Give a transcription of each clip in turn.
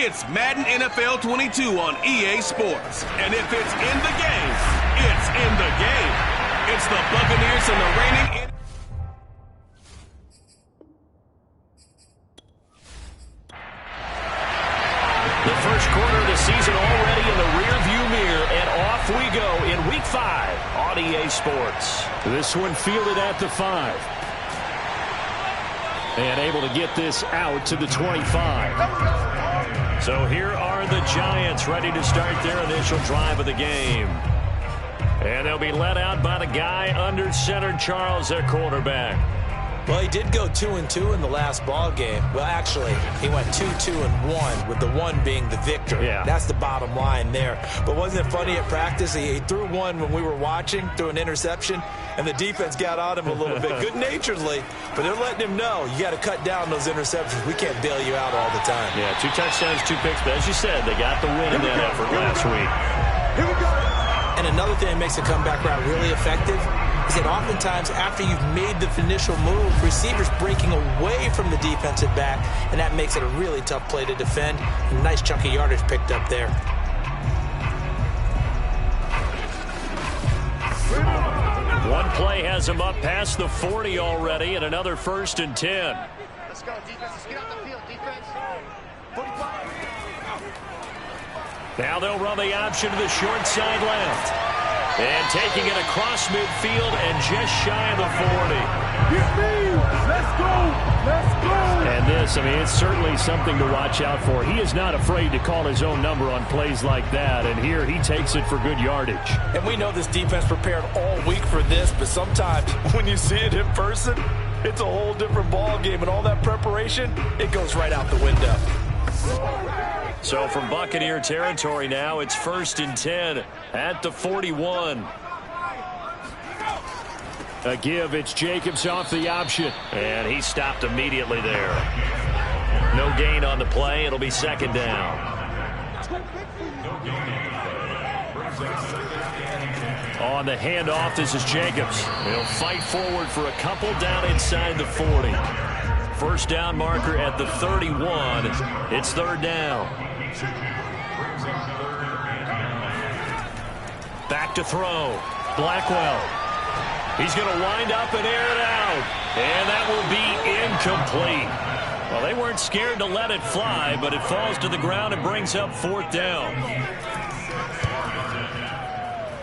It's Madden NFL 22 on EA Sports. And if it's in the game, it's in the game. It's the Buccaneers and the reigning... The first quarter of the season already in the rearview mirror, and off we go in Week 5 on EA Sports. This one fielded at the 5. And able to get this out to the 25. So here are the Giants ready to start their initial drive of the game. And they'll be led out by the guy under center, Charles, their quarterback. Well, he did go 2-2 in the last ball game. Well, actually, he went 2-2-1, with the 1 being the victor. Yeah. That's the bottom line there. But wasn't it funny at practice? He threw one when we were watching, threw an interception, and the defense got on him a little bit, good-naturedly. But they're letting him know, you got to cut down those interceptions. We can't bail you out all the time. Yeah, 2 touchdowns, 2 picks. But as you said, they got the win in that effort last week. Here we go. And another thing that makes a comeback route really effective is that oftentimes after you've made the initial move, receivers breaking away from the defensive back, and that makes it a really tough play to defend. A nice chunk of yardage picked up there. One play has him up past the 40 already, and another 1st and 10. Let's go, defense. Let's get out the field, defense. 45. Now they'll run the option to the short side left. And taking it across midfield and just shy of the 40. Let's go! Let's go! And this, I mean, it's certainly something to watch out for. He is not afraid to call his own number on plays like that. And here he takes it for good yardage. And we know this defense prepared all week for this, but sometimes when you see it in person, it's a whole different ball game. And all that preparation, it goes right out the window. So from Buccaneer territory now, it's 1st and 10 at the 41. A give, it's Jacobs off the option. And he stopped immediately there. No gain on the play. It'll be 2nd down. On the handoff, this is Jacobs. He'll fight forward for a couple down inside the 40. 1st down marker at the 31. It's 3rd down. Back to throw. Blackwell. He's going to wind up and air it out. And that will be incomplete. Well, they weren't scared to let it fly, but it falls to the ground and brings up 4th down.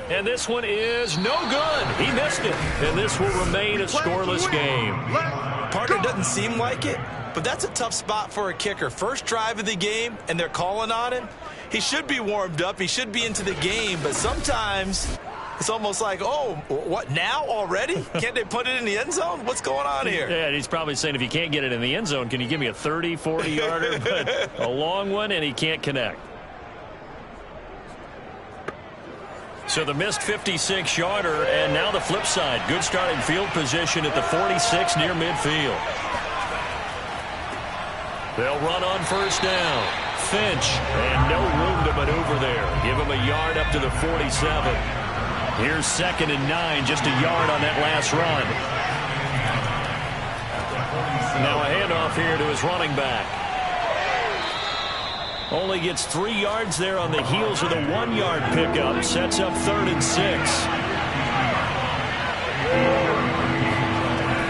And this one is no good. He missed it. And this will remain a scoreless game. Partner doesn't seem like it, but that's a tough spot for a kicker. First drive of the game, and they're calling on him. He should be warmed up. He should be into the game, but sometimes it's almost like, oh, what, now already? Can't they put it in the end zone? What's going on here? Yeah, and he's probably saying, if you can't get it in the end zone, can you give me a 30, 40-yarder? But a long one, and he can't connect. So the missed 56-yarder, and now the flip side. Good starting field position at the 46 near midfield. They'll run on 1st down. Finch, and no room to maneuver there. Give him a yard up to the 47. Here's 2nd and 9, just a yard on that last run. Now a handoff here to his running back. Only gets 3 yards there on the heels of the 1-yard pickup. Sets up 3rd and 6.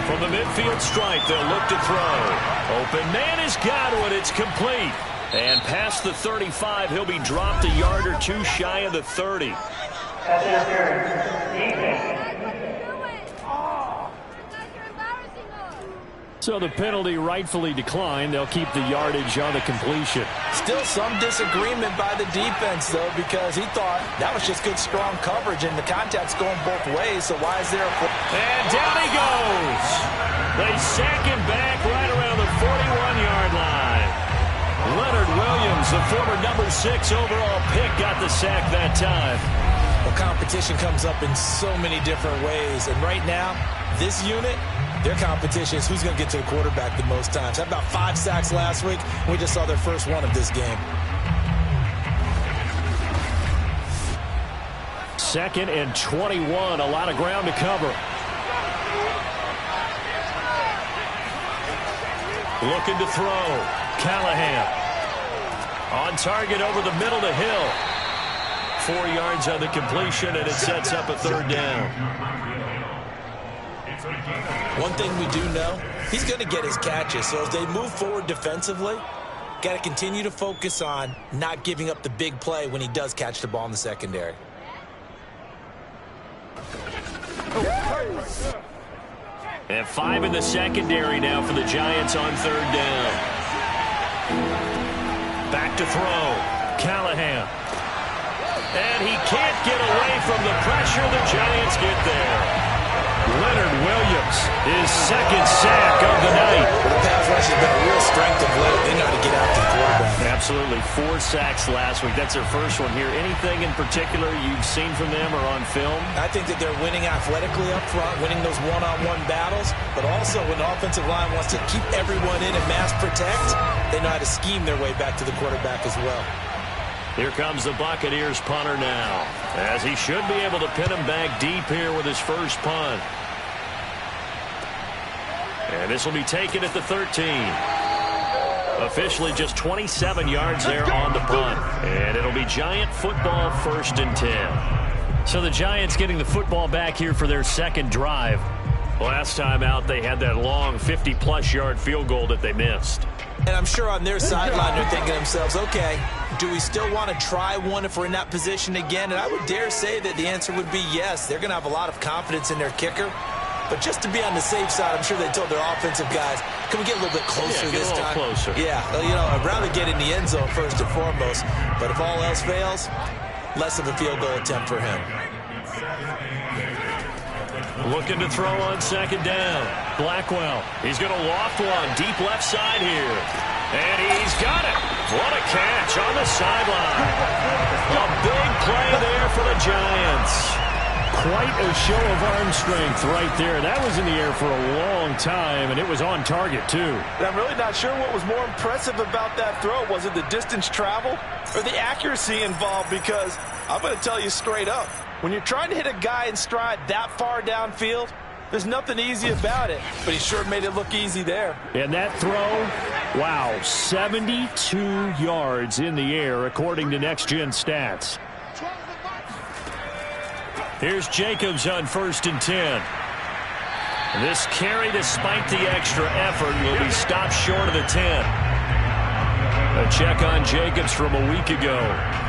From the midfield stripe, they'll look to throw. Open man is Godwin. It's complete. And past the 35, he'll be dropped a yard or 2 shy of the 30. So the penalty rightfully declined. They'll keep the yardage on the completion. Still some disagreement by the defense, though, because he thought that was just good, strong coverage, and the contact's going both ways, so why is there a... And down he goes. They sack him back right around the 41-yard line. Leonard Williams, the former number 6 overall pick, got the sack that time. Well, competition comes up in so many different ways, and right now, this unit... their competition is who's going to get to the quarterback the most times. Had about 5 sacks last week. We just saw their first one of this game. 2nd and 21. A lot of ground to cover. Looking to throw. Callahan. On target over the middle to Hill. 4 yards on the completion, and it sets up a third down. One thing we do know, he's going to get his catches. So as they move forward defensively, got to continue to focus on not giving up the big play when he does catch the ball in the secondary. And 5 in the secondary now for the Giants on third down. Back to throw. Callahan. And he can't get away from the pressure. The Giants get there. Leonard Williams, his second sack of the night. The pass rush has been a real strength of late. They know how to get after the quarterback. Absolutely. 4 sacks last week. That's their first one here. Anything in particular you've seen from them or on film? I think that they're winning athletically up front, winning those one-on-one battles, but also when the offensive line wants to keep everyone in and mass protect, they know how to scheme their way back to the quarterback as well. Here comes the Buccaneers punter now, as he should be able to pin him back deep here with his first punt. And this will be taken at the 13. Officially just 27 yards there on the punt. And it'll be Giant football, 1st and 10. So the Giants getting the football back here for their second drive. Last time out, they had that long 50-plus yard field goal that they missed. And I'm sure on their sideline they're thinking to themselves, okay, do we still want to try one if we're in that position again? And I would dare say that the answer would be yes. They're going to have a lot of confidence in their kicker. But just to be on the safe side, I'm sure they told their offensive guys, can we get a little bit closer this time? Closer. Yeah, you know, I'd rather get in the end zone first and foremost. But if all else fails, less of a field goal attempt for him. Looking to throw on second down. Blackwell. He's going to loft one deep left side here. And he's got it. What a catch on the sideline. A big play there for the Giants. Quite a show of arm strength right there. That was in the air for a long time, and it was on target, too. And I'm really not sure what was more impressive about that throw. Was it the distance traveled or the accuracy involved? Because I'm going to tell you straight up, when you're trying to hit a guy in stride that far downfield, there's nothing easy about it. But he sure made it look easy there. And that throw, wow, 72 yards in the air, according to Next Gen Stats. Here's Jacobs on 1st and 10. This carry, despite the extra effort, will be stopped short of the 10. A check on Jacobs from a week ago.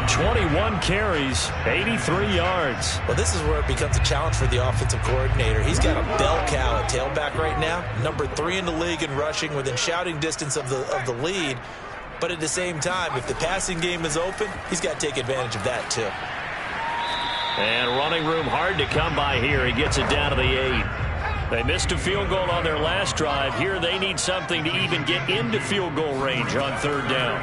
21 carries, 83 yards. Well, this is where it becomes a challenge for the offensive coordinator. He's got a bell cow at tailback right now, number 3 in the league in rushing, within shouting distance of the lead. But at the same time, if the passing game is open, he's got to take advantage of that too. And running room hard to come by here. He gets it down to the 8. They missed a field goal on their last drive. Here they need something to even get into field goal range on third down.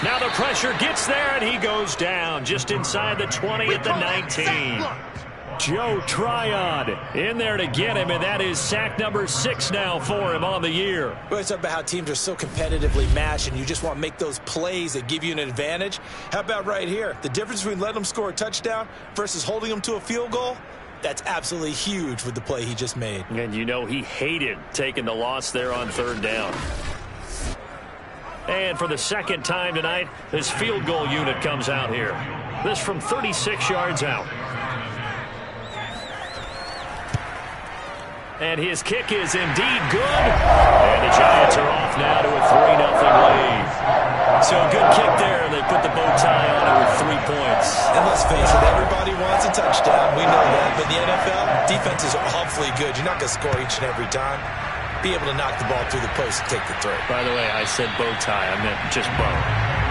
Now the pressure gets there, and he goes down just inside the 20 at the 19. Joe Tryon in there to get him, and that is sack number 6 now for him on the year. We always talk about how teams are so competitively matched, and you just want to make those plays that give you an advantage. How about right here? The difference between letting them score a touchdown versus holding them to a field goal, that's absolutely huge with the play he just made. And you know he hated taking the loss there on third down. And for the second time tonight, this field goal unit comes out here. This from 36 yards out. And his kick is indeed good. And the Giants are off now to a 3-0 lead. So a good kick there. They put the bow tie on it with 3 points. And let's face it, everybody wants a touchdown. We know that. But in the NFL, defenses are awfully good. You're not going to score each and every time. Be able to knock the ball through the post and take the throw. By the way, I said bow tie. I meant just bow.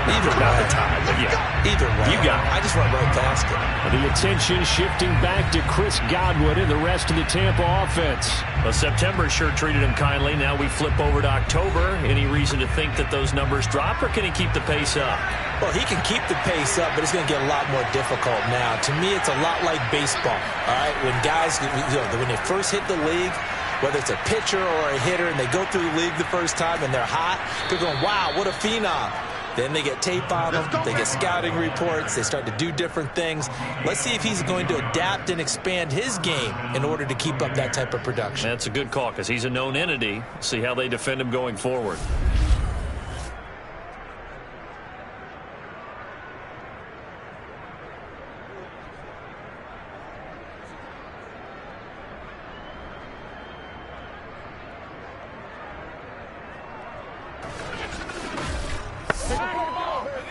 Either Not way. the tie, but yeah. Either way. You got it. I just went right past it. The attention shifting back to Chris Godwin and the rest of the Tampa offense. Well, September sure treated him kindly. Now we flip over to October. Any reason to think that those numbers drop, or can he keep the pace up? Well, he can keep the pace up, but it's going to get a lot more difficult now. To me, it's a lot like baseball, all right? When guys, when they first hit the league, whether it's a pitcher or a hitter, and they go through the league the first time and they're hot, they're going, wow, what a phenom. Then they get tape on them, they get scouting reports, they start to do different things. Let's see if he's going to adapt and expand his game in order to keep up that type of production. That's a good call because he's a known entity. See how they defend him going forward.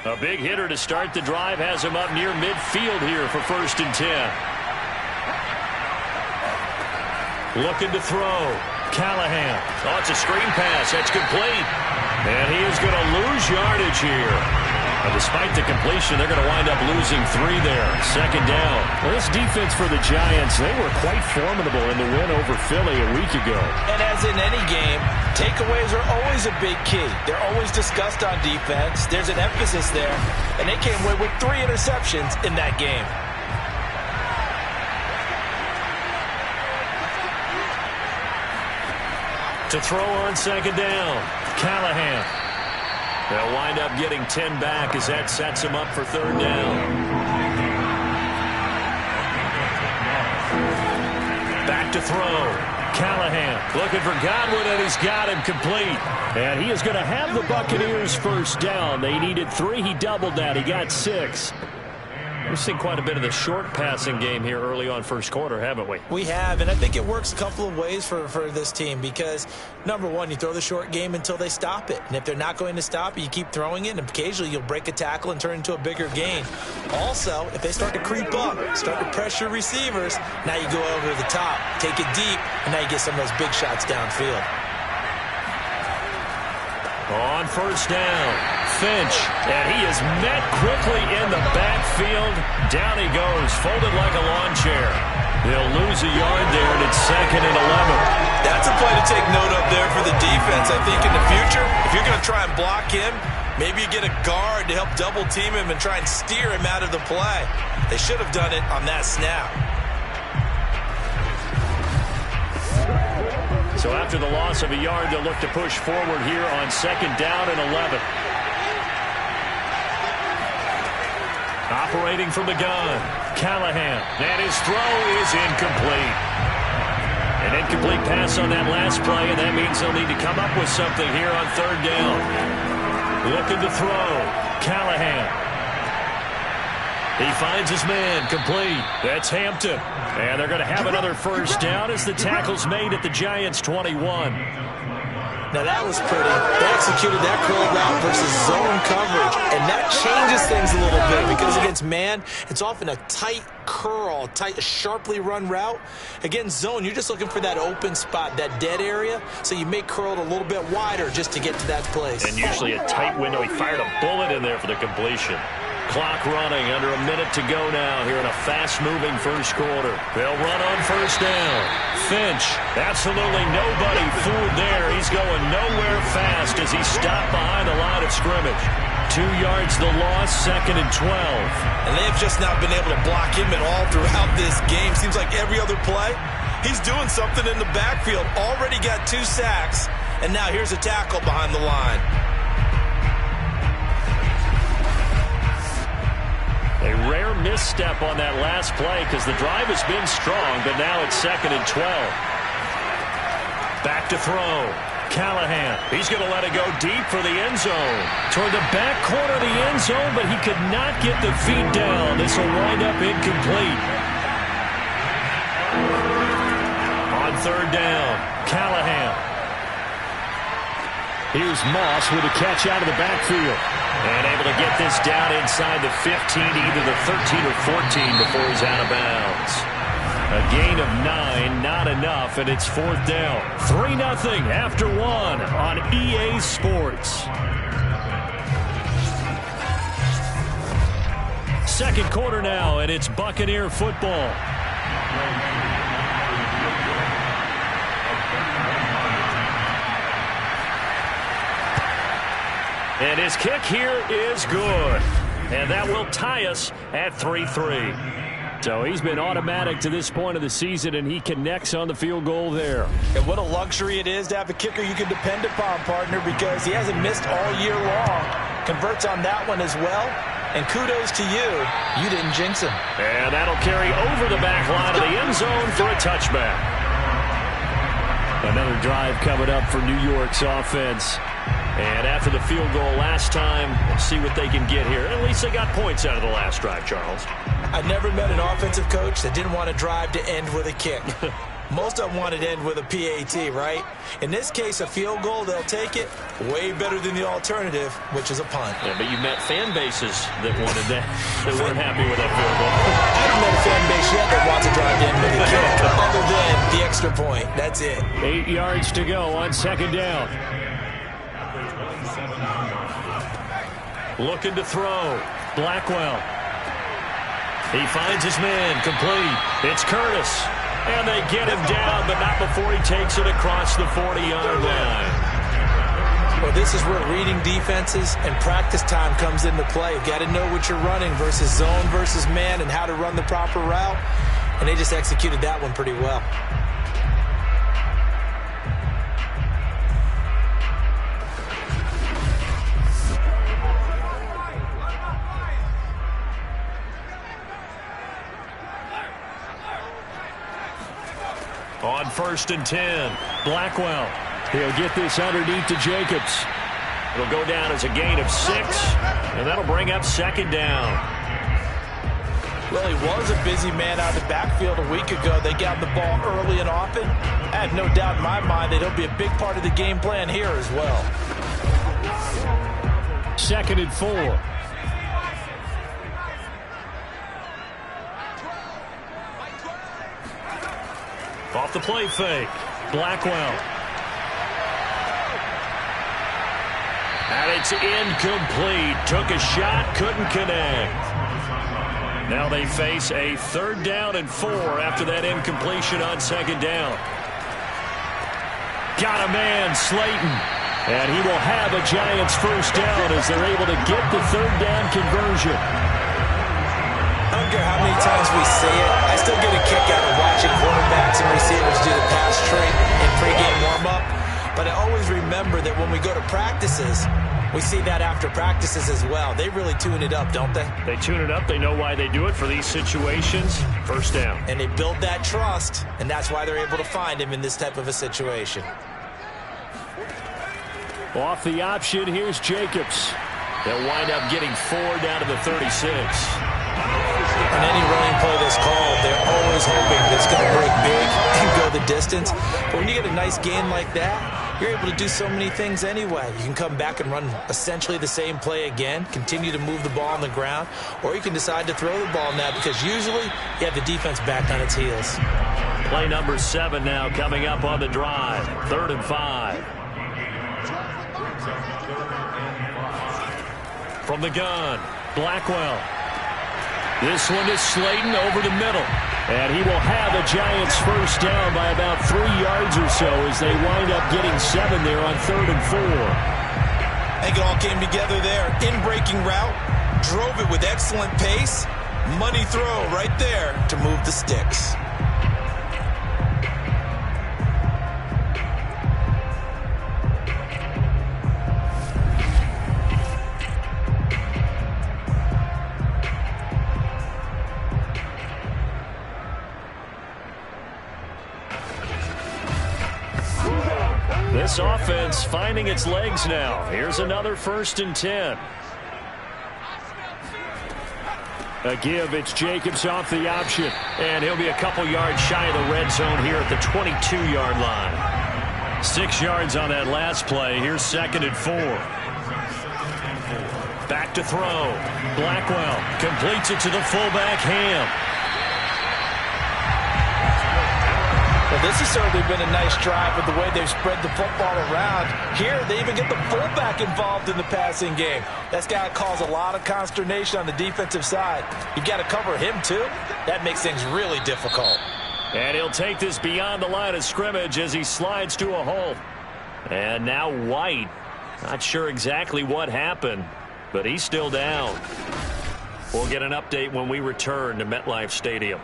A big hitter to start the drive has him up near midfield here for 1st and 10. Looking to throw. Callahan. Oh, it's a screen pass. That's complete. And he is going to lose yardage here. Now, despite the completion, they're going to wind up losing 3 there. 2nd down. Well, this defense for the Giants, they were quite formidable in the win over Philly a week ago. And as in any game, takeaways are always a big key. They're always discussed on defense. There's an emphasis there. And they came away with 3 interceptions in that game. To throw on 2nd down. Callahan. They'll wind up getting 10 back as that sets him up for 3rd down. Back to throw. Callahan looking for Godwin, and he's got him complete. And he is going to have the Buccaneers 1st down. They needed 3. He doubled that. He got 6. We've seen quite a bit of the short passing game here early on 1st quarter, haven't we? We have, and I think it works a couple of ways for this team because, number one, you throw the short game until they stop it. And if they're not going to stop it, you keep throwing it, and occasionally you'll break a tackle and turn into a bigger gain. Also, if they start to creep up, start to pressure receivers, now you go over the top, take it deep, and now you get some of those big shots downfield. On 1st down, Finch, and he is met quickly in the backfield. Down he goes, folded like a lawn chair. They'll lose a yard there, and it's 2nd and 11. That's a play to take note of there for the defense. I think in the future, if you're going to try and block him, maybe you get a guard to help double team him and try and steer him out of the play. They should have done it on that snap. So after the loss of a yard, they'll look to push forward here on 2nd down and 11. Operating from the gun, Callahan, and his throw is incomplete. An incomplete pass on that last play, and that means they'll need to come up with something here on 3rd down. Looking to throw, Callahan. He finds his man, complete. That's Hampton. And they're going to have another 1st down as the tackle's made at the Giants' 21. Now that was pretty. They executed that curl route versus zone coverage, and that changes things a little bit because against man, it's often a tight curl, a sharply run route. Against zone, you're just looking for that open spot, that dead area, so you make curl it a little bit wider just to get to that place. And usually a tight window. He fired a bullet in there for the completion. Clock running, under a minute to go now here in a fast-moving 1st quarter. They'll run on 1st down. Finch, absolutely nobody fooled there. He's going nowhere fast as he stopped behind the line of scrimmage. 2 yards the loss, 2nd and 12. And they've just not been able to block him at all throughout this game. Seems like every other play, he's doing something in the backfield. Already got 2 sacks, and now here's a tackle behind the line. A rare misstep on that last play because the drive has been strong, but now it's 2nd and 12. Back to throw. Callahan. He's going to let it go deep for the end zone. Toward the back corner of the end zone, but he could not get the feet down. This will wind up incomplete. On 3rd down, Callahan. Here's Moss with a catch out of the backfield. And able to get this down inside the 15 to either the 13 or 14 before he's out of bounds. A gain of 9, not enough, and it's 4th down. 3-0 after 1 on EA Sports. 2nd quarter now, and it's Buccaneer football. And his kick here is good. And that will tie us at 3-3. So he's been automatic to this point of the season, and he connects on the field goal there. And what a luxury it is to have a kicker you can depend upon, partner, because he hasn't missed all year long. Converts on that one as well. And kudos to you. You didn't jinx him. And that'll carry over the back line of the end zone for a touchback. Another drive coming up for New York's offense. And after the field goal last time, we'll see what they can get here. At least they got points out of the last drive, Charles. I never met an offensive coach that didn't want a drive to end with a kick. Most of them want it to end with a PAT, right? In this case, a field goal, they'll take it. Way better than the alternative, which is a punt. Yeah, but you met fan bases that wanted that, that weren't happy with that field goal. I haven't met a fan base yet that wants to drive in with a kick, other than the extra point. That's it. 8 yards to go on second down. Looking to throw. Blackwell. He finds his man. Complete. It's Curtis. And they get him down, but not before he takes it across the 40-yard line. Well, this is where reading defenses and practice time comes into play. You've got to know what you're running versus zone versus man and how to run the proper route. And they just executed that one pretty well. On 1st and 10, Blackwell. He'll get this underneath to Jacobs. It'll go down as a gain of 6, and that'll bring up second down. Well, he was a busy man out of the backfield a week ago. They got the ball early and often. I have no doubt in my mind that he'll be a big part of the game plan here as well. 2nd and 4. Off the play fake. Blackwell. And it's incomplete. Took a shot, couldn't connect. Now they face a 3rd down and 4 after that incompletion on 2nd down. Got a man, Slayton. And he will have a Giants 1st down as they're able to get the 3rd down conversion. I don't care how many times we say it, I still get a kick out of watching quarterbacks and receivers do the pass trait in pregame warm-up. But I always remember that when we go to practices, we see that after practices as well. They really tune it up, don't they? They tune it up. They know why they do it for these situations. 1st down. And they build that trust, and that's why they're able to find him in this type of a situation. Off the option, here's Jacobs. They'll wind up getting 4 down to the 36. On any running play that's called, they're always hoping that it's going to break big and go the distance. But when you get a nice gain like that, you're able to do so many things anyway. You can come back and run essentially the same play again, continue to move the ball on the ground, or you can decide to throw the ball now because usually you have the defense back on its heels. Play number 7 now coming up on the drive. 3rd and 5. From the gun, Blackwell. This one is Slayton over the middle. And he will have a Giants 1st down by about 3 yards or so as they wind up getting 7 there on 3rd and 4. I think it all came together there. In-breaking route, drove it with excellent pace. Money throw right there to move the sticks. This offense finding its legs now. Here's another 1st and 10. A give, it's Jacobs off the option. And he'll be a couple yards shy of the red zone here at the 22-yard line. 6 yards on that last play. Here's 2nd and 4. Back to throw. Blackwell completes it to the fullback, Ham. Well, this has certainly been a nice drive with the way they've spread the football around. Here, they even get the fullback involved in the passing game. That's got to cause a lot of consternation on the defensive side. You've got to cover him, too. That makes things really difficult. And he'll take this beyond the line of scrimmage as he slides to a hole. And now White. Not sure exactly what happened, but he's still down. We'll get an update when we return to MetLife Stadium.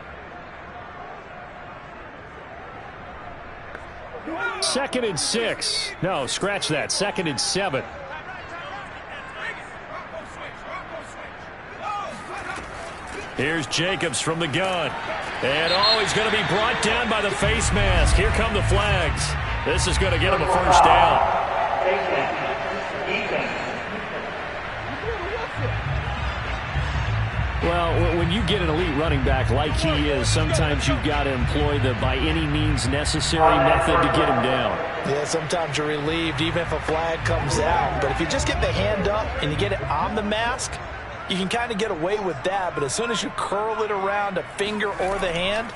2nd and 6. No, scratch that. 2nd and 7. Here's Jacobs from the gun. And he's going to be brought down by the face mask. Here come the flags. This is going to get him a 1st down. Well, when you get an elite running back like he is, sometimes you've got to employ the by any means necessary method to get him down. Yeah, sometimes you're relieved even if a flag comes out. But if you just get the hand up and you get it on the mask, you can kind of get away with that. But as soon as you curl it around a finger or the hand,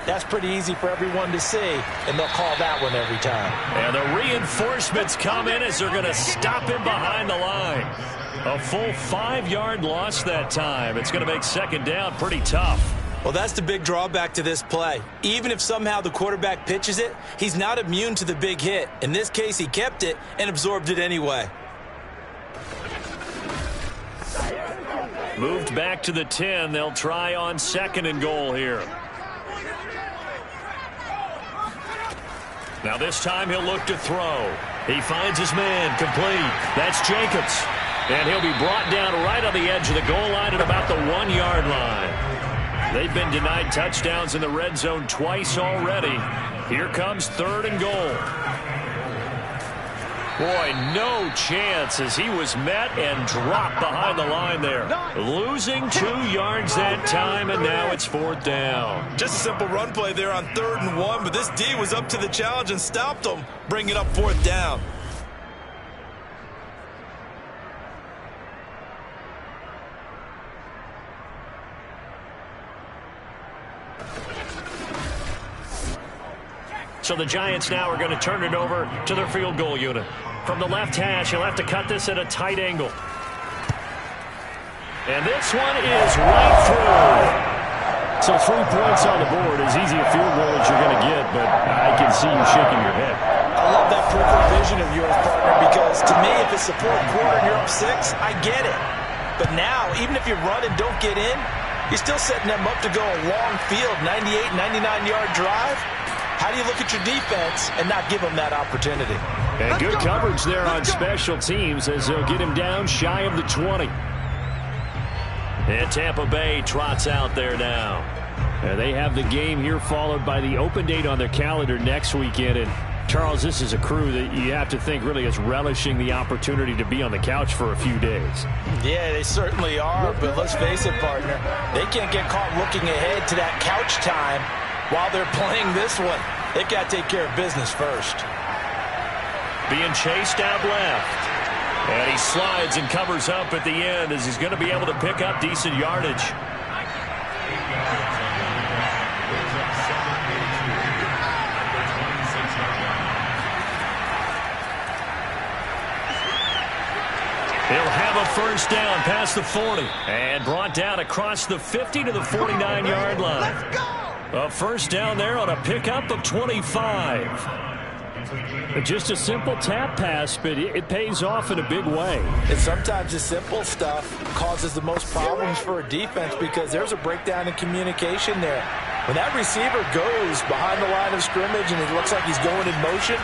that's pretty easy for everyone to see, and they'll call that one every time. And the reinforcements come in as they're going to stop him behind the line. A full 5-yard loss that time. It's going to make second down pretty tough. Well, that's the big drawback to this play. Even if somehow the quarterback pitches it, he's not immune to the big hit. In this case, he kept it and absorbed it anyway. Moved back to the 10. They'll try on 2nd and goal here. Now this time he'll look to throw. He finds his man, complete. That's Jacobs. And he'll be brought down right on the edge of the goal line at about the 1-yard line. They've been denied touchdowns in the red zone twice already. Here comes 3rd and goal. Boy, no chance as he was met and dropped behind the line there. Losing 2 yards that time, and now it's 4th down. Just a simple run play there on 3rd and 1, but this D was up to the challenge and stopped him, bringing up 4th down. So the Giants now are going to turn it over to their field goal unit. From the left hash, he'll have to cut this at a tight angle. And this one is right through. So 3 points on the board, as easy a field goal as you're going to get, but I can see you shaking your head. I love that peripheral vision of yours, partner, because to me, if it's the 4th quarter and you're up 6, I get it. But now, even if you run and don't get in, you're still setting them up to go a long field, 98, 99-yard drive. How do you look at your defense and not give them that opportunity? And good coverage there on special teams as they'll get him down shy of the 20. And Tampa Bay trots out there now. They have the game here followed by the open date on their calendar next weekend. And Charles, this is a crew that you have to think really is relishing the opportunity to be on the couch for a few days. Yeah, they certainly are. But let's face it, partner, they can't get caught looking ahead to that couch time while they're playing this one. They've got to take care of business first. Being chased out left. And he slides and covers up at the end as he's going to be able to pick up decent yardage. He'll have a first down past the 40 and brought down across the 50 to the 49-yard line. A first down there on a pickup of 25. Just a simple tap pass, but it pays off in a big way. And sometimes the simple stuff causes the most problems for a defense because there's a breakdown in communication there. When that receiver goes behind the line of scrimmage and it looks like he's going in motion,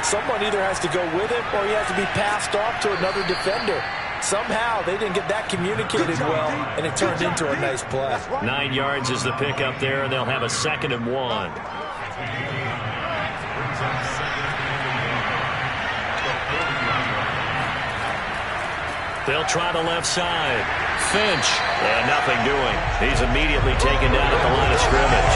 someone either has to go with him or he has to be passed off to another defender. Somehow they didn't get that communicated well, and it turned into a nice play. 9 yards is the pickup there, and they'll have a 2nd and 1. They'll try the left side. Finch, and nothing doing. He's immediately taken down at the line of scrimmage.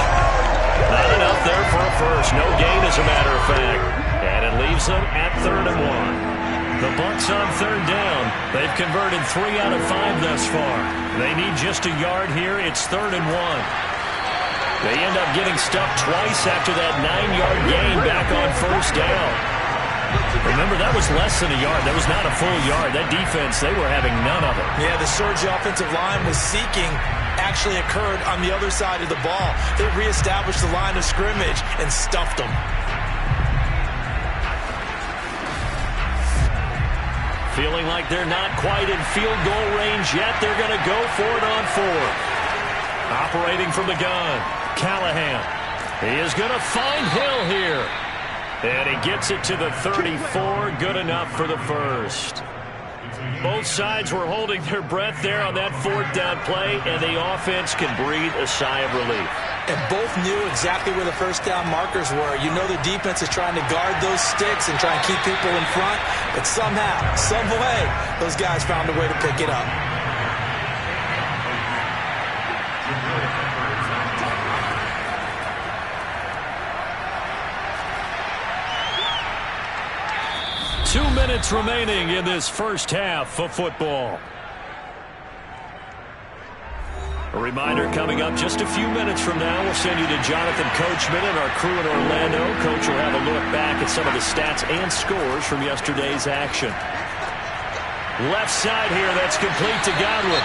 Not enough there for a first. No gain, as a matter of fact. And it leaves them at 3rd and 1. The Bucs on 3rd down. They've converted 3 out of 5 thus far. They need just a yard here. It's 3rd and 1. They end up getting stuffed twice after that 9-yard gain back on first down. Remember, that was less than a yard. That was not a full yard. That defense, they were having none of it. Yeah, the surge the offensive line was seeking actually occurred on the other side of the ball. They reestablished the line of scrimmage and stuffed them. Feeling like they're not quite in field goal range yet. They're going to go for it on 4th. Operating from the gun, Callahan. He is going to find Hill here. And he gets it to the 34. Good enough for the first. Both sides were holding their breath there on that 4th down play, and the offense can breathe a sigh of relief. And both knew exactly where the first down markers were. You know the defense is trying to guard those sticks and try and keep people in front, but somehow, some way, those guys found a way to pick it up. 2 minutes remaining in this first half of football. A reminder coming up just a few minutes from now, we'll send you to Jonathan Coachman and our crew in Orlando. Coach will have a look back at some of the stats and scores from yesterday's action. Left side here, that's complete to Godwin.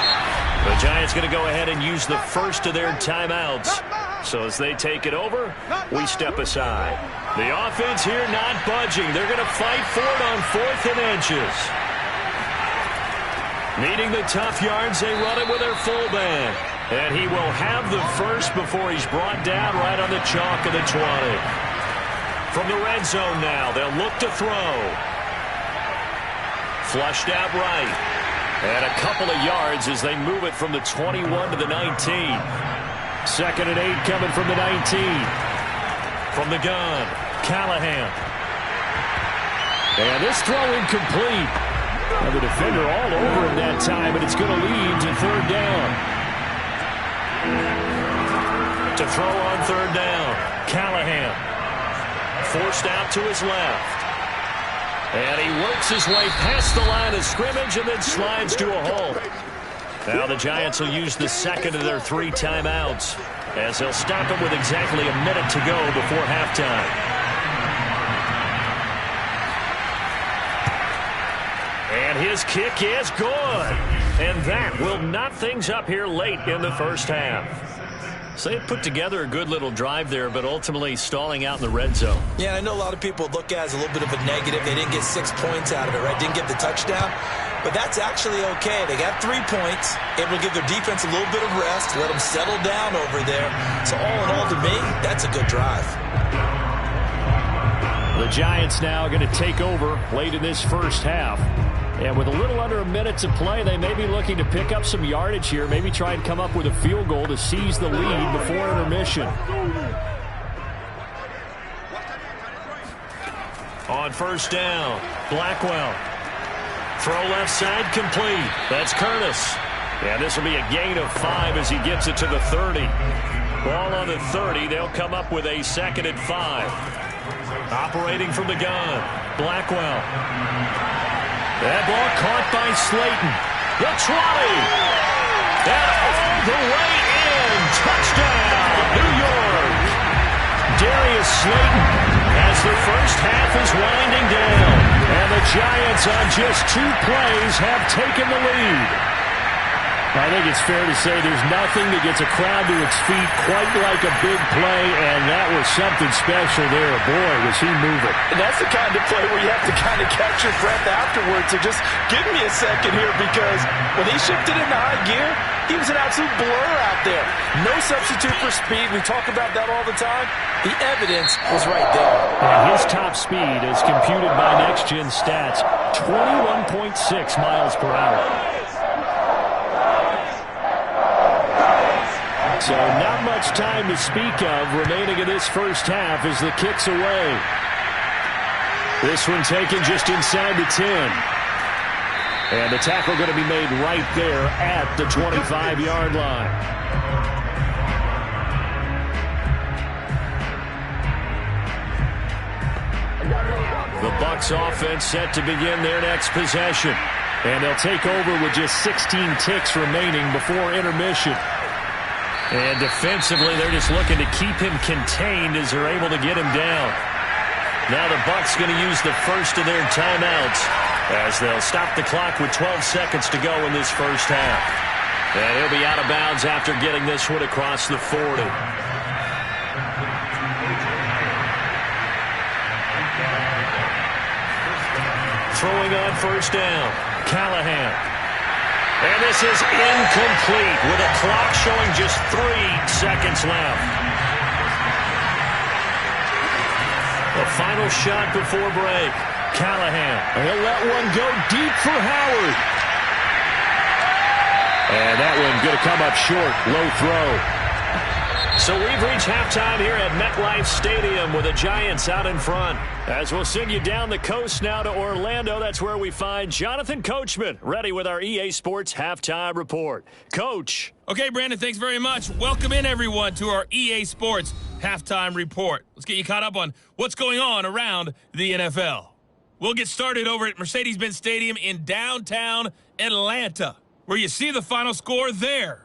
The Giants going to go ahead and use the first of their timeouts. So as they take it over, we step aside. The offense here not budging. They're going to fight for it on 4th and inches. Needing the tough yards, they run it with their fullback. And he will have the first before he's brought down right on the chalk of the 20. From the red zone now, they'll look to throw. Flushed out right. And a couple of yards as they move it from the 21 to the 19. 2nd and 8 coming from the 19. From the gun, Callahan. And this throw incomplete. Now the defender all over him that time, and it's going to lead to 3rd down. To throw on 3rd down, Callahan. Forced out to his left. And he works his way past the line of scrimmage and then slides to a halt. Now the Giants will use the second of their 3 timeouts as they'll stop it with exactly a minute to go before halftime. And his kick is good. And that will knot things up here late in the first half. So they put together a good little drive there, but ultimately stalling out in the red zone. Yeah, I know a lot of people look at it as a little bit of a negative. They didn't get 6 points out of it, right? Didn't get the touchdown. But that's actually okay. They got 3 points. Able to give their defense a little bit of rest, let them settle down over there. So all in all, to me, that's a good drive. The Giants now are going to take over late in this first half. And with a little under a minute to play, they may be looking to pick up some yardage here, maybe try and come up with a field goal to seize the lead before intermission. On 1st down, Blackwell. Throw left side complete. That's Curtis. And this will be a gain of 5 as he gets it to the 30. Ball on the 30. They'll come up with a 2nd and 5. Operating from the gun, Blackwell. That ball caught by Slayton. The 20. And all the way in. Touchdown, New York. Darius Slayton as the first half is winding down. And the Giants on just 2 plays have taken the lead. I think it's fair to say there's nothing that gets a crowd to its feet quite like a big play, and that was something special there. Boy, was he moving. And that's the kind of play where you have to kind of catch your breath afterwards. So just give me a second here, because when he shifted into high gear, he was an absolute blur out there. No substitute for speed. We talk about that all the time. The evidence was right there. And his top speed, as computed by Next Gen Stats, 21.6 miles per hour. So not much time to speak of remaining in this first half as the kick's away. This one taken just inside the 10. And the tackle going to be made right there at the 25-yard line. The Bucs offense set to begin their next possession. And they'll take over with just 16 ticks remaining before intermission. And defensively, they're just looking to keep him contained as they're able to get him down. Now the Bucs going to use the first of their timeouts as they'll stop the clock with 12 seconds to go in this first half. And he'll be out of bounds after getting this one across the 40. Throwing on 1st down, Callahan. And this is incomplete with a clock showing just 3 seconds left. The final shot before break. Callahan. He'll let one go deep for Howard. And that one going to come up short. Low throw. So we've reached halftime here at MetLife Stadium with the Giants out in front. As we'll send you down the coast now to Orlando, that's where we find Jonathan Coachman, ready with our EA Sports Halftime Report. Coach. Okay, Brandon, thanks very much. Welcome in, everyone, to our EA Sports Halftime Report. Let's get you caught up on what's going on around the NFL. We'll get started over at Mercedes-Benz Stadium in downtown Atlanta, where you see the final score there.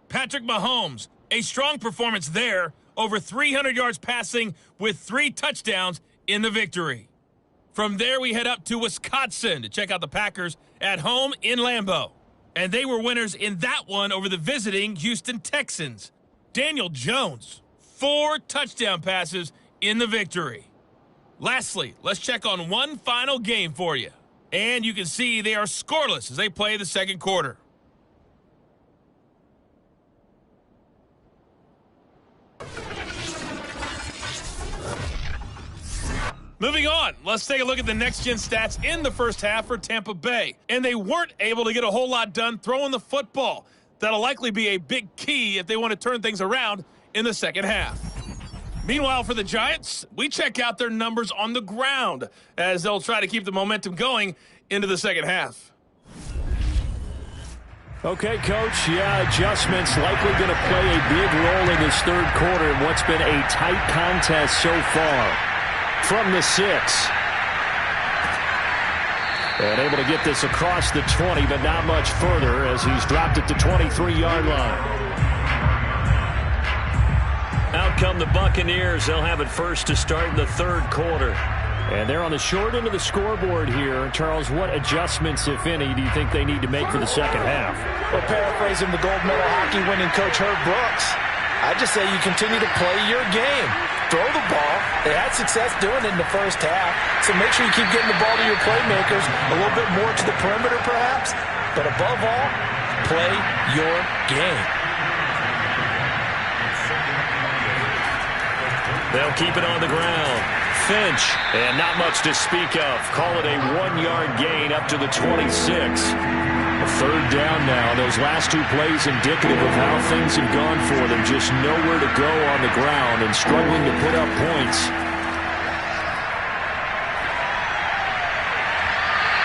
Patrick Mahomes, a strong performance there, over 300 yards passing with 3 touchdowns in the victory. From there, we head up to Wisconsin to check out the Packers at home in Lambeau. And they were winners in that one over the visiting Houston Texans. Daniel Jones, 4 touchdown passes in the victory. Lastly, let's check on one final game for you. And you can see they are scoreless as they play the second quarter. Moving on, let's take a look at the next-gen stats in the first half for Tampa Bay. And they weren't able to get a whole lot done throwing the football. That'll likely be a big key if they want to turn things around in the second half. Meanwhile, for the Giants, we check out their numbers on the ground as they'll try to keep the momentum going into the second half. Okay, Coach, adjustments likely going to play a big role in this third quarter in what's been a tight contest so far. From the 6. And able to get this across the 20, but not much further as he's dropped it to 23-yard line. Out come the Buccaneers. They'll have it first to start in the third quarter. And they're on the short end of the scoreboard here. Charles, what adjustments, if any, do you think they need to make for the second half? Well, paraphrasing the gold medal hockey winning coach Herb Brooks, I just say you continue to play your game. Throw the ball. They had success doing it in the first half, so make sure you keep getting the ball to your playmakers, a little bit more to the perimeter perhaps, but above all, play your game. They'll keep it on the ground. Finch, and not much to speak of. Call it a 1-yard gain up to the 26. A third down now. Those last 2 plays indicative of how things have gone for them. Just nowhere to go on the ground and struggling to put up points.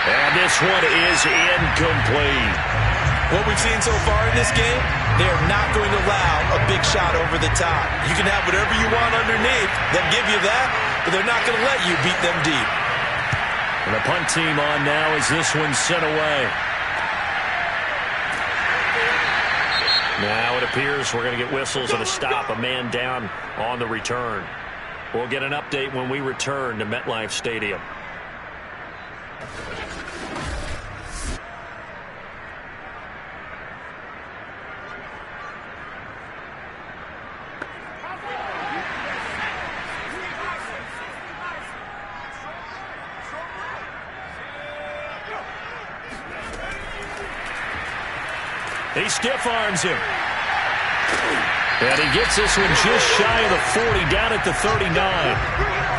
And this one is incomplete. What we've seen so far in this game, they are not going to allow a big shot over the top. You can have whatever you want underneath. They'll give you that, but they're not going to let you beat them deep. And the punt team on now as this one's sent away. Now it appears we're going to get whistles and a stop, a man down on the return. We'll get an update when we return to MetLife Stadium. He stiff-arms him. And he gets this one just shy of the 40, down at the 39.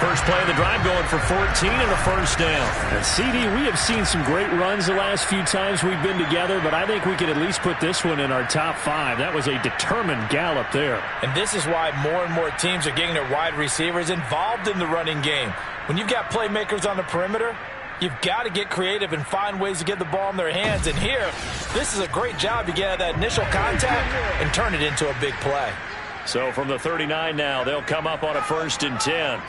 First play of the drive going for 14 and a first down. And CD, we have seen some great runs the last few times we've been together, but I think we could at least put this one in our top 5. That was a determined gallop there. And this is why more and more teams are getting their wide receivers involved in the running game. When you've got playmakers on the perimeter, you've got to get creative and find ways to get the ball in their hands. And here, this is a great job to get out of that initial contact and turn it into a big play. So from the 39 now, they'll come up on a 1st and 10.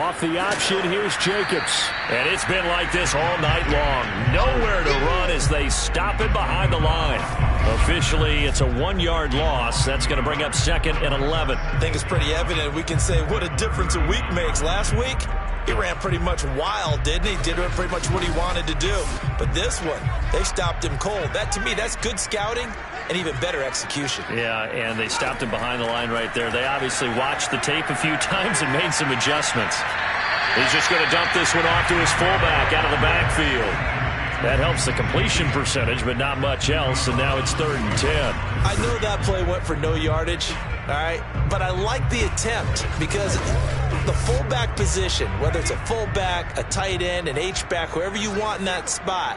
Off the option, here's Jacobs. And it's been like this all night long. Nowhere to run as they stop it behind the line. Officially, it's a 1-yard loss. That's going to bring up 2nd and 11. I think it's pretty evident. We can say what a difference a week makes. Last week, he ran pretty much wild, didn't he? Did pretty much what he wanted to do. But this one, they stopped him cold. That, to me, that's good scouting and even better execution. Yeah, and they stopped him behind the line right there. They obviously watched the tape a few times and made some adjustments. He's just going to dump this one off to his fullback out of the backfield. That helps the completion percentage, but not much else, and now it's 3rd and 10. I know that play went for no yardage, all right, but I like the attempt because the fullback position, whether it's a fullback, a tight end, an H-back, whoever you want in that spot,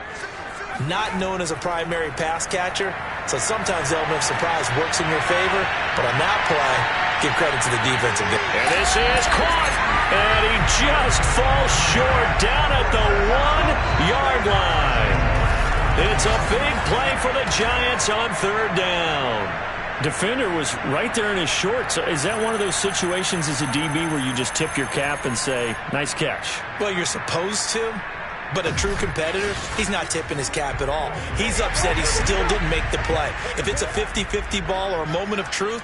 not known as a primary pass catcher, so sometimes the element of surprise works in your favor, but on that play, give credit to the defensive game. And this is caught, and he just falls short down at the 1-yard line. It's a big play for the Giants on 3rd down. defender was right there in his shorts. Is that one of those situations as a DB where you just tip your cap and say, nice catch? Well, you're supposed to, but a true competitor, he's not tipping his cap at all. He's upset he still didn't make the play. If it's a 50-50 ball or a moment of truth,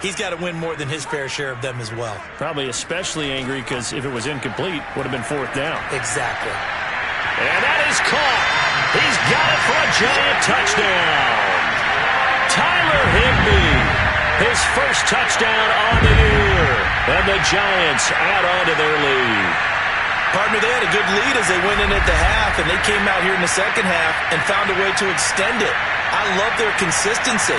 he's got to win more than his fair share of them as well. Probably especially angry because if it was incomplete, would have been fourth down. Exactly. And that is caught. He's got it for a Giant touchdown. Tyler Higbee, his first touchdown on the year. And the Giants add on to their lead. Partner, they had a good lead as they went in at the half, and they came out here in the second half and found a way to extend it. I love their consistency.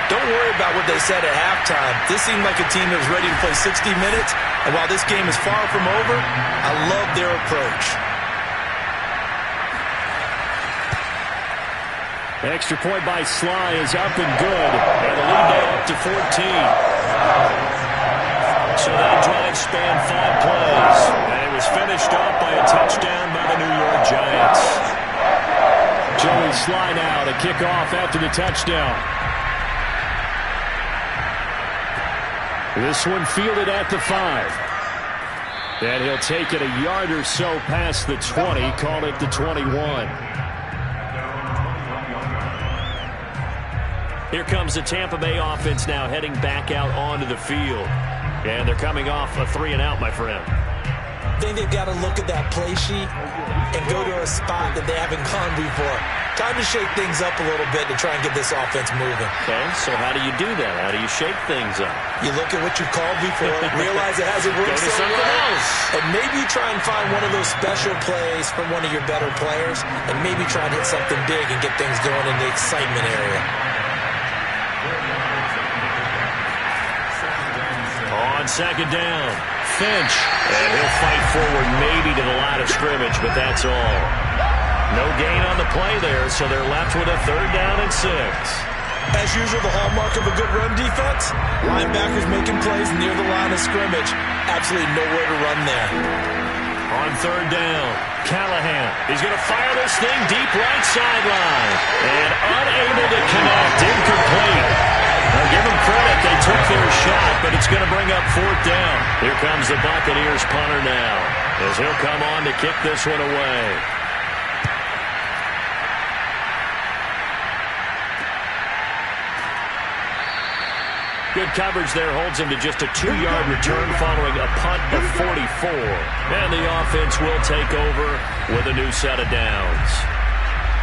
Don't worry about what they said at halftime. This seemed like a team that was ready to play 60 minutes, and while this game is far from over, I love their approach. Extra point by Sly is up and good. And the lead now up to 14. So that drive spanned 5 plays. And it was finished off by a touchdown by the New York Giants. Joey Sly now to kick off after the touchdown. This one fielded at the 5. And he'll take it a yard or so past the 20. Call it the 21. Here comes the Tampa Bay offense now heading back out onto the field. And they're coming off a 3-and-out, my friend. I think they've got to look at that play sheet and go to a spot that they haven't gone before. Time to shake things up a little bit to try and get this offense moving. Okay, so how do you do that? How do you shake things up? You look at what you called before, realize it hasn't worked so well, and maybe try and find one of those special plays from one of your better players, and maybe try and hit something big and get things going in the excitement area. On second down, Finch. And he'll fight forward maybe to the line of scrimmage, but that's all. No gain on the play there, so they're left with a 3rd down and 6. As usual, the hallmark of a good run defense, linebackers making plays near the line of scrimmage. Absolutely nowhere to run there. On 3rd down, Callahan. He's going to fire this thing deep right sideline. And unable to connect, incomplete. Now give them credit, they took their shot, but it's going to bring up 4th down. Here comes the Buccaneers punter now, as he'll come on to kick this one away. Good coverage there holds him to just a 2-yard return following a punt of 44. And the offense will take over with a new set of downs.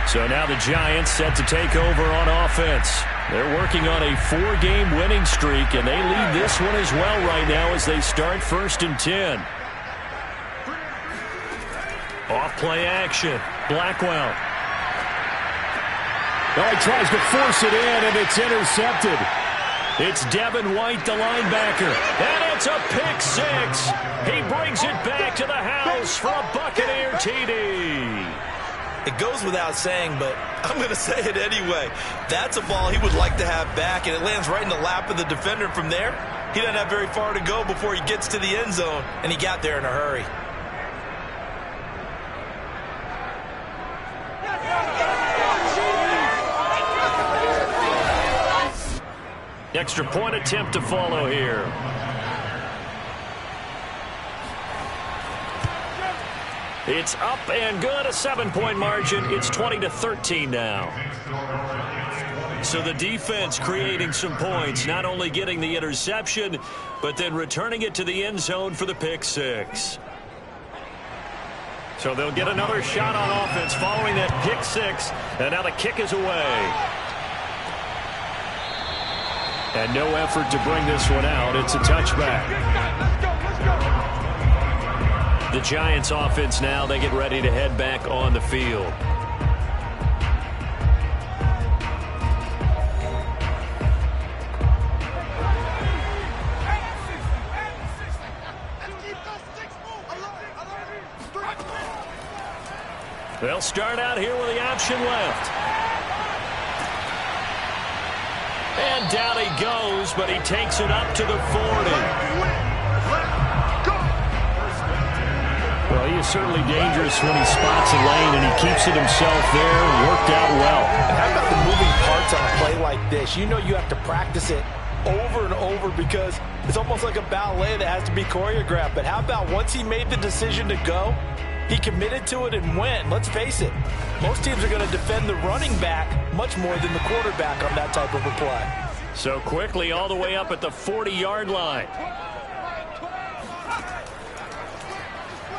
So now the Giants set to take over on offense. They're working on a 4-game winning streak, and they lead this one as well right now as they start 1st and 10. Off play action. Blackwell. Oh, he tries to force it in, and it's intercepted. It's Devin White, the linebacker. And it's a pick 6. He brings it back to the house for a Buccaneer TD. It goes without saying, but I'm going to say it anyway. That's a ball he would like to have back, and it lands right in the lap of the defender from there. He doesn't have very far to go before he gets to the end zone, and he got there in a hurry. Extra point attempt to follow here. It's up and good, a 7-point margin. It's 20-13 now. So the defense creating some points, not only getting the interception, but then returning it to the end zone for the pick 6. So they'll get another shot on offense following that pick 6, and now the kick is away. And no effort to bring this one out. It's a touchback. The Giants offense now, they get ready to head back on the field. They'll start out here with the option left. And down he goes, but he takes it up to the 40. Well, Well, he is certainly dangerous when he spots a lane, and he keeps it himself there. Worked out well. And how about the moving parts on a play like this? You know you have to practice it over and over because it's almost like a ballet that has to be choreographed. But how about once he made the decision to go, he committed to it and went. Let's face it, most teams are going to defend the running back much more than the quarterback on that type of a play. So quickly all the way up at the 40-yard line.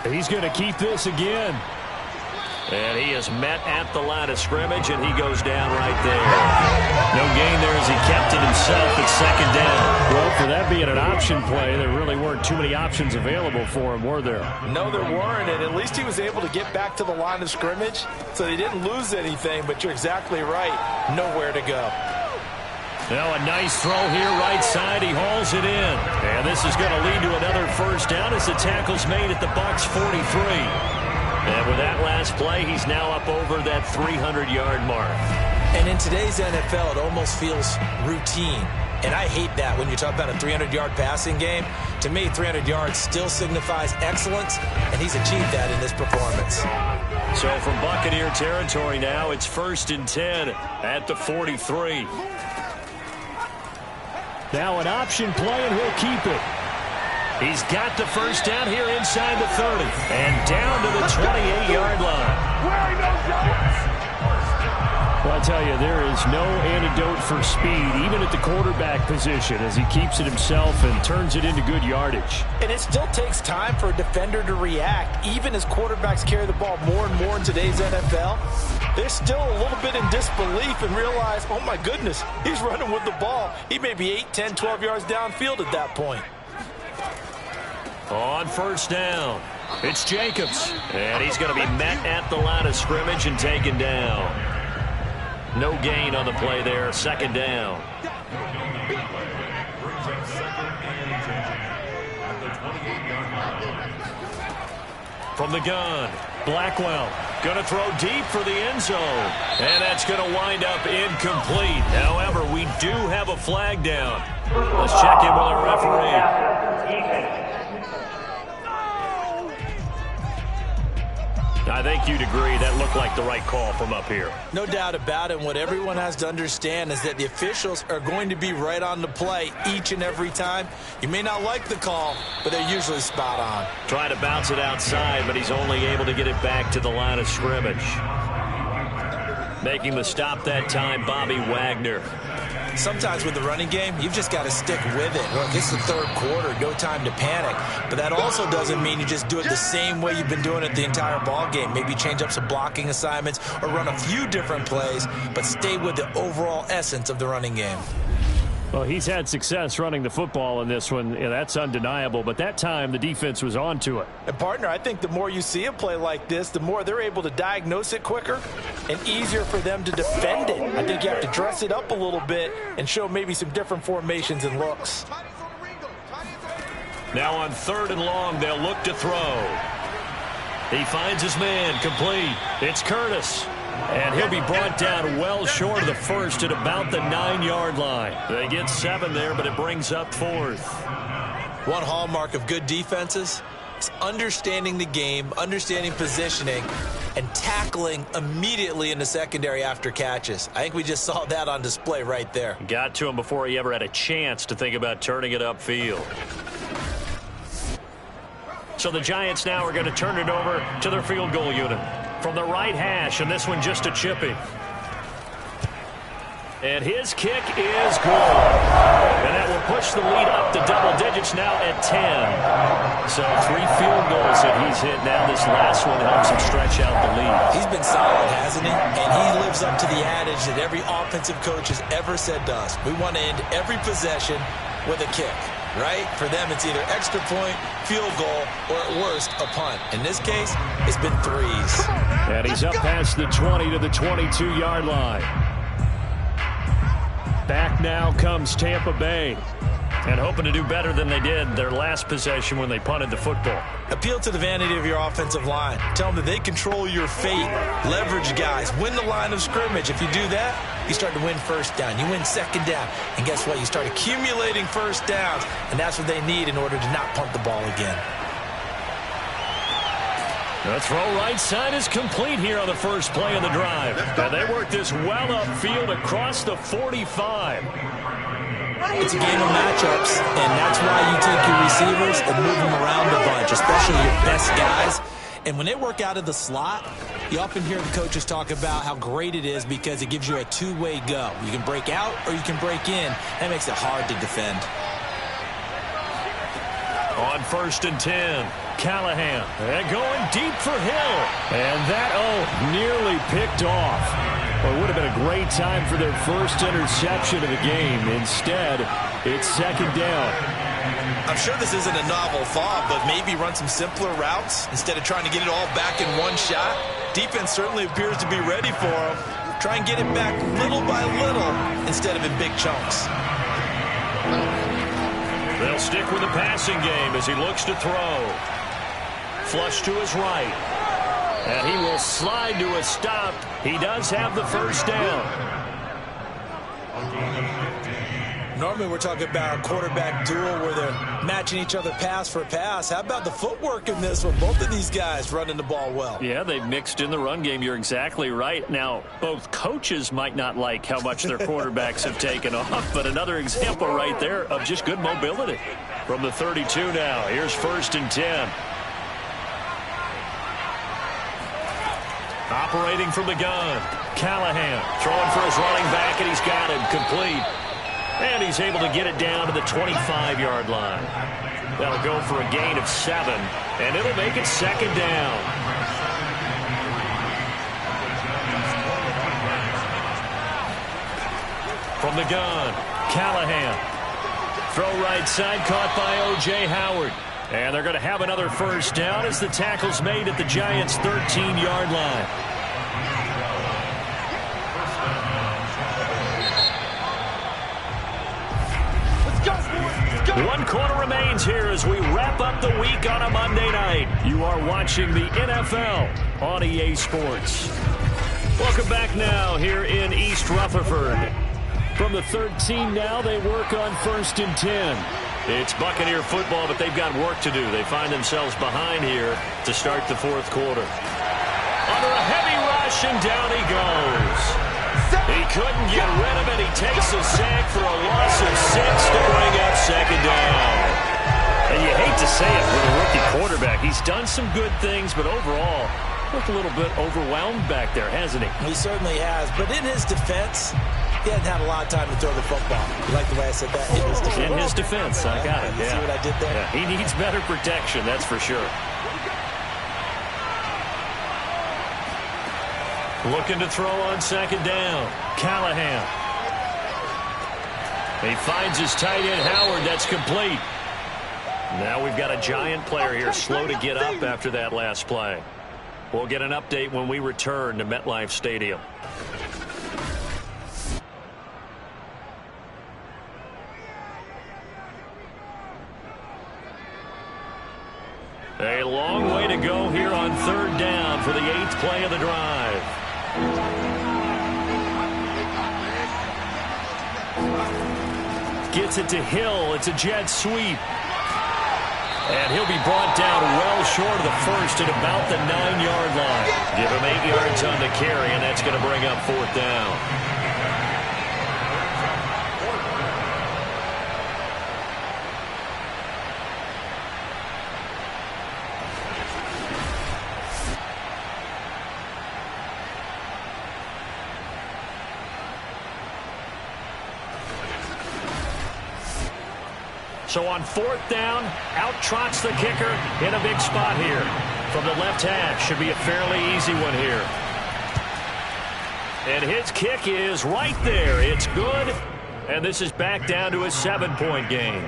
He's going to keep this again. And he is met at the line of scrimmage, and he goes down right there. No gain there as he kept it himself at second down. Well, for that being an option play, there really weren't too many options available for him, were there? No, there weren't, and at least he was able to get back to the line of scrimmage, so they didn't lose anything, but you're exactly right. Nowhere to go. Now a nice throw here right side. He hauls it in. And this is going to lead to another first down as the tackle's made at the Bucs 43. And with that last play, he's now up over that 300-yard mark. And in today's NFL, it almost feels routine. And I hate that when you talk about a 300-yard passing game. To me, 300 yards still signifies excellence, and he's achieved that in this performance. So from Buccaneer territory now, it's 1st and 10 at the 43. Now an option play, and he'll keep it. He's got the first down here inside the 30 and down to the 28-yard line. Well, I tell you, there is no antidote for speed, even at the quarterback position, as he keeps it himself and turns it into good yardage. And it still takes time for a defender to react, even as quarterbacks carry the ball more and more in today's NFL. They're still a little bit in disbelief and realize, oh my goodness, he's running with the ball. He may be 8, 10, 12 yards downfield at that point. On first down, it's Jacobs. And he's going to be met at the line of scrimmage and taken down. No gain on the play there, second down. From the gun, Blackwell going to throw deep for the end zone. And that's going to wind up incomplete. However, we do have a flag down. Let's check in with our referee. I think you'd agree that looked like the right call from up here. No doubt about it. What everyone has to understand is that the officials are going to be right on the play each and every time. You may not like the call, but they're usually spot on. Trying to bounce it outside, but he's only able to get it back to the line of scrimmage. Making the stop that time, Bobby Wagner. Sometimes with the running game, you've just got to stick with it. Look, it's the third quarter, no time to panic. But that also doesn't mean you just do it the same way you've been doing it the entire ball game. Maybe change up some blocking assignments or run a few different plays, but stay with the overall essence of the running game. Well, he's had success running the football in this one. Yeah, that's undeniable. But that time, the defense was on to it. And, partner, I think the more you see a play like this, the more they're able to diagnose it quicker and easier for them to defend it. I think you have to dress it up a little bit and show maybe some different formations and looks. Now on 3rd and long, they'll look to throw. He finds his man, complete. It's Curtis. And he'll be brought down well short of the first at about the 9-yard line. They get 7 there, but it brings up 4th. One hallmark of good defenses is understanding the game, understanding positioning, and tackling immediately in the secondary after catches. I think we just saw that on display right there. Got to him before he ever had a chance to think about turning it upfield. So the Giants now are going to turn it over to their field goal unit. From the right hash, and this one just a chippy. And his kick is good. And that will push the lead up to double digits now at 10. So 3 field goals that he's hit now. This last one helps him stretch out the lead. He's been solid, hasn't he? And he lives up to the adage that every offensive coach has ever said to us. We want to end every possession with a kick. Right? For them, it's either extra point, field goal, or at worst, a punt. In this case, it's been 3s. And he's up past the 20 to the 22-yard line. Back now comes Tampa Bay. And hoping to do better than they did their last possession when they punted the football. Appeal to the vanity of your offensive line. Tell them that they control your fate. Leverage guys. Win the line of scrimmage. If you do that, you start to win first down. You win second down. And guess what? You start accumulating first downs. And that's what they need in order to not punt the ball again. The throw right side is complete here on the first play of the drive. And they work this well upfield across the 45. It's a game of matchups, and that's why you take your receivers and move them around a bunch, especially your best guys. And when they work out of the slot, you often hear the coaches talk about how great it is because it gives you a two-way go. You can break out or you can break in. That makes it hard to defend. On 1st and 10, Callahan. And going deep for Hill. And that, nearly picked off. Well, it would have been a great time for their first interception of the game. Instead, it's 2nd down. I'm sure this isn't a novel thought, but maybe run some simpler routes instead of trying to get it all back in one shot. Defense certainly appears to be ready for them. Try and get it back little by little instead of in big chunks. They'll stick with the passing game as he looks to throw. Flush to his right. And he will slide to a stop. He does have the first down. Normally we're talking about a quarterback duel where they're matching each other pass for pass. How about the footwork in this one? Both of these guys running the ball well. Yeah, they've mixed in the run game. You're exactly right. Now, both coaches might not like how much their quarterbacks have taken off, but another example right there of just good mobility. From the 32 now, here's 1st and 10. Operating from the gun, Callahan throwing for his running back, and he's got him complete. And he's able to get it down to the 25-yard line. That'll go for a gain of 7, and it'll make it 2nd down. From the gun, Callahan. Throw right side caught by O.J. Howard. And they're going to have another first down as the tackle's made at the Giants' 13-yard line. One quarter remains here as we wrap up the week on a Monday night. You are watching the NFL on EA Sports. Welcome back now here in East Rutherford. From the 13 now, they work on 1st and 10. It's Buccaneer football, but they've got work to do. They find themselves behind here to start the 4th quarter. Under a heavy rush, and down he goes. He couldn't get rid of it. He takes a sack for a loss of 6 to bring up 2nd down. And you hate to say it with a rookie quarterback. He's done some good things, but overall, looked a little bit overwhelmed back there, hasn't he? He certainly has. But in his defense, he hadn't had a lot of time to throw the football. You like the way I said that? In his defense. In his defense, I got it. You see what I did there? Yeah, he needs better protection, that's for sure. Looking to throw on 2nd down. Callahan. He finds his tight end, Howard. That's complete. Now we've got a Giant player here slow to get up after that last play. We'll get an update when we return to MetLife Stadium. A long way to go here on 3rd down for the 8th play of the drive. Gets it to Hill. It's a jet sweep. And he'll be brought down well short of the first at about the 9-yard line. Give him 8 yards on the carry, and that's going to bring up 4th down. So on 4th down, out trots the kicker in a big spot here. From the left hash, should be a fairly easy one here. And his kick is right there. It's good. And this is back down to a 7-point game.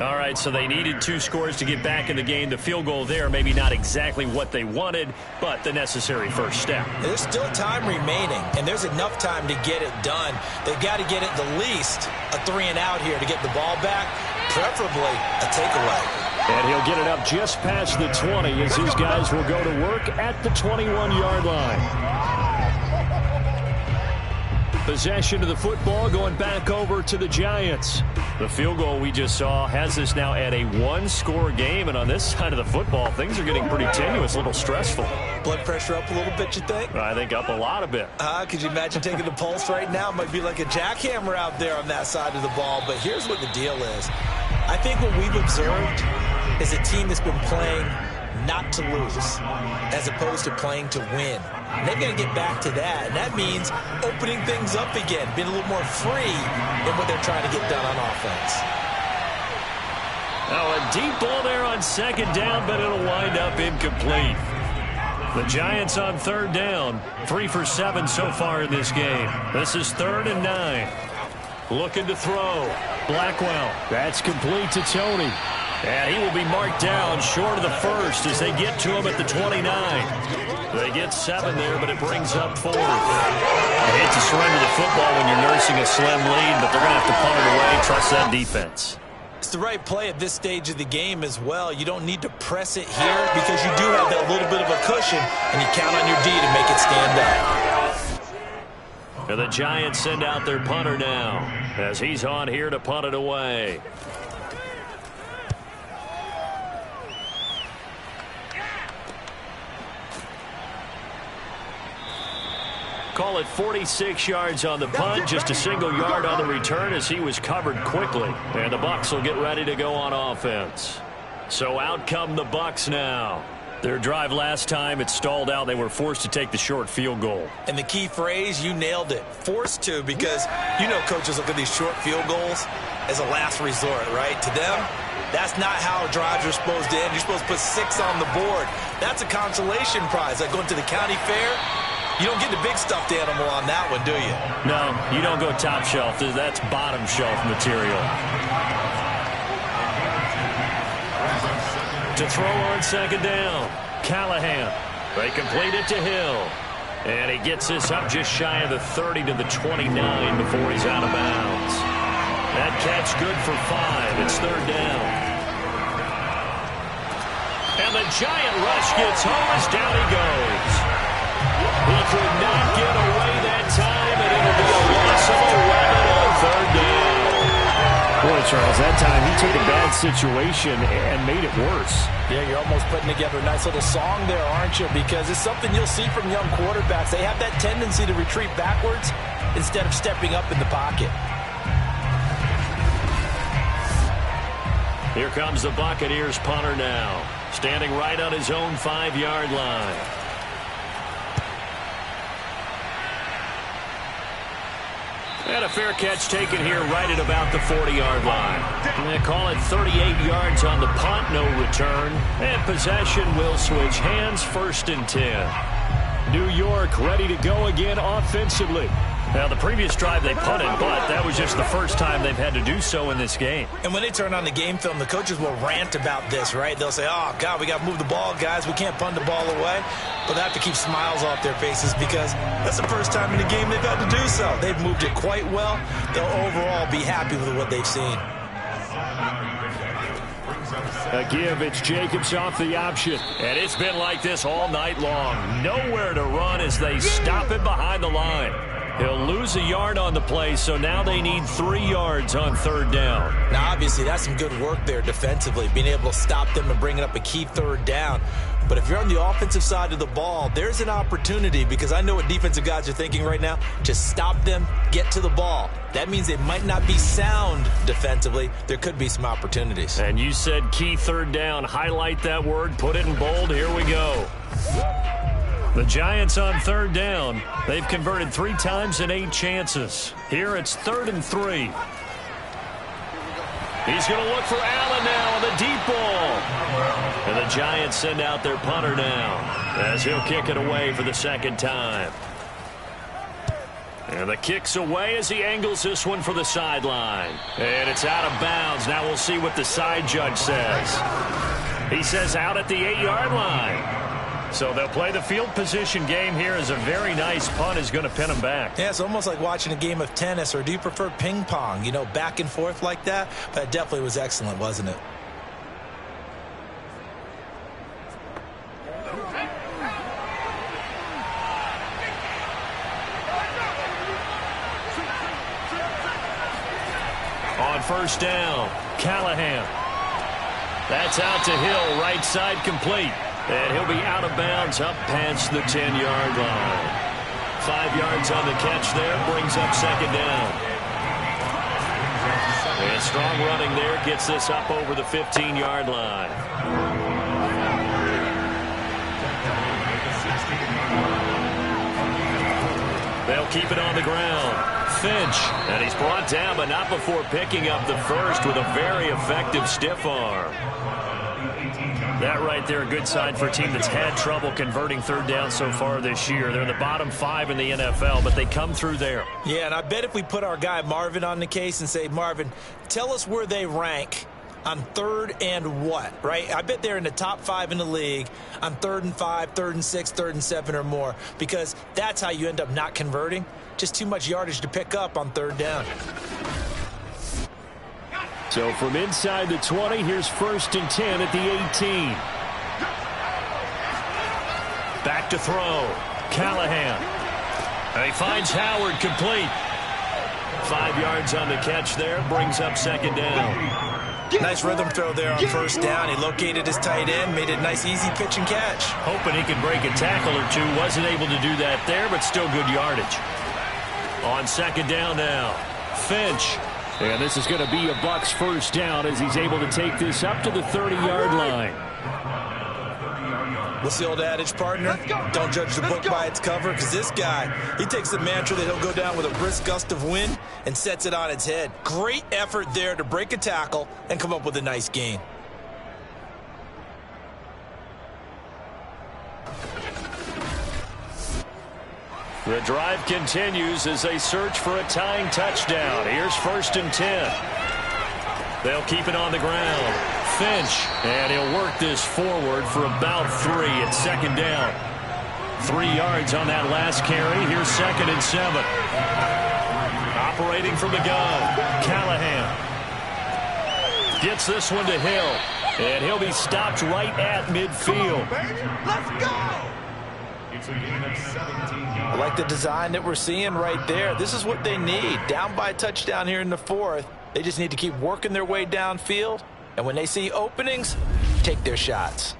All right, so they needed 2 scores to get back in the game. The field goal there, maybe not exactly what they wanted, but the necessary first step. There's still time remaining, and there's enough time to get it done. They've got to get it the least a 3-and-out here to get the ball back, preferably a takeaway. And he'll get it up just past the 20 as his guys will go to work at the 21-yard line. Possession of the football going back over to the Giants. The field goal we just saw has us now at a one-score game, and on this side of the football, things are getting pretty tenuous, a little stressful. Blood pressure up a little bit, you think? I think up a lot of it. Could you imagine taking the pulse right now? It might be like a jackhammer out there on that side of the ball, but here's what the deal is. I think what we've observed is a team that's been playing not to lose as opposed to playing to win. And they've got to get back to that, and that means opening things up again, being a little more free in what they're trying to get done on offense. Now a deep ball there on second down, but it'll wind up incomplete. The Giants on third down, 3 for 7 so far in this game. This is 3rd and 9. Looking to throw. Blackwell. That's complete to Tony. And he will be marked down short of the first as they get to him at the 29. They get 7 there, but it brings up 4. I hate to surrender the football when you're nursing a slim lead, but they're going to have to punt it away. Trust that defense. It's the right play at this stage of the game as well. You don't need to press it here because you do have that little bit of a cushion, and you count on your D to make it stand up. And the Giants send out their punter now as he's on here to punt it away. Call it 46 yards on the punt, just a single yard on the return as he was covered quickly. And the Bucs will get ready to go on offense. So out come the Bucs now. Their drive last time, it stalled out. They were forced to take the short field goal. And the key phrase, you nailed it. Forced to, because you know coaches look at these short field goals as a last resort, right? To them, that's not how drives are supposed to end. You're supposed to put 6 on the board. That's a consolation prize. Like going to the county fair, you don't get the big stuffed animal on that one, do you? No, you don't go top shelf. That's bottom shelf material. To throw on second down, Callahan. They complete it to Hill. And he gets this up just shy of the 30 to the 29 before he's out of bounds. That catch good for 5. It's 3rd down. And the giant rush gets home as down he goes. He could not get away that time, and it'll be a loss of 11 on 3rd down. Boy, Charles, that time he took a bad situation and made it worse. Yeah, you're almost putting together a nice little song there, aren't you? Because it's something you'll see from young quarterbacks. They have that tendency to retreat backwards instead of stepping up in the pocket. Here comes the Buccaneers punter now, standing right on his own 5-yard line. And a fair catch taken here right at about the 40-yard line. And they call it 38 yards on the punt, no return. And possession will switch hands, 1st and 10. New York ready to go again offensively. Now, the previous drive they punted, but that was just the first time they've had to do so in this game. And when they turn on the game film, the coaches will rant about this, right? They'll say, oh, God, we got to move the ball, guys. We can't punt the ball away. But they have to keep smiles off their faces because that's the first time in the game they've had to do so. They've moved it quite well. They'll overall be happy with what they've seen. A give, it's Jacobs off the option. And it's been like this all night long. Nowhere to run as they stop it behind the line. He'll lose a yard on the play, so now they need 3 yards on 3rd down. Now, obviously, that's some good work there defensively, being able to stop them and bringing up a key 3rd down. But if you're on the offensive side of the ball, there's an opportunity because I know what defensive guys are thinking right now. Just stop them, get to the ball. That means they might not be sound defensively. There could be some opportunities. And you said key 3rd down. Highlight that word, put it in bold. Here we go. The Giants on 3rd down. They've converted 3 times in 8 chances. Here it's 3rd and 3. He's going to look for Allen now on the deep ball. And the Giants send out their punter now as he'll kick it away for the 2nd time. And the kick's away as he angles this one for the sideline. And it's out of bounds. Now we'll see what the side judge says. He says out at the 8-yard line. So they'll play the field position game here as a very nice punt is going to pin them back. Yeah, it's almost like watching a game of tennis, or do you prefer ping pong? You know, back and forth like that? But it definitely was excellent, wasn't it? first down. Callahan. That's out to Hill, right side complete. And he'll be out of bounds up past the 10-yard line. 5 yards on the catch there, brings up second down. And strong running there gets this up over the 15-yard line. They'll keep it on the ground. Finch, and he's brought down, but not before picking up the first with a very effective stiff arm. That right there, a good sign for a team that's had trouble converting third down so far this year. They're in the bottom 5 in the NFL, but they come through there. Yeah, and I bet if we put our guy Marvin on the case and say, Marvin, tell us where they rank on third and what, right? I bet they're in the top 5 in the league on 3rd and 5, 3rd and 6, 3rd and 7 or more, because that's how you end up not converting. Just too much yardage to pick up on third down. So from inside the 20, here's 1st and 10 at the 18. Back to throw. Callahan. And he finds Howard complete. 5 yards on the catch there, brings up second down. Nice rhythm throw there on first down. He located his tight end, made it a nice easy pitch and catch. Hoping he could break a tackle or two. Wasn't able to do that there, but still good yardage. On second down now, Finch. And this is going to be a Bucs first down as he's able to take this up to the 30-yard line. What's the old adage, partner? Don't judge the book by its cover, because this guy, he takes the mantra that he'll go down with a brisk gust of wind and sets it on its head. Great effort there to break a tackle and come up with a nice gain. The drive continues as they search for a tying touchdown. Here's 1st and 10. They'll keep it on the ground. Finch, and he'll work this forward for about 3 at second down. 3 yards on that last carry. Here's 2nd and 7. Operating from the gun, Callahan. Gets this one to Hill, and he'll be stopped right at midfield. Let's go! I like the design that we're seeing right there. This is what they need. Down by a touchdown here in the 4th. They just need to keep working their way downfield. And when they see openings, take their shots.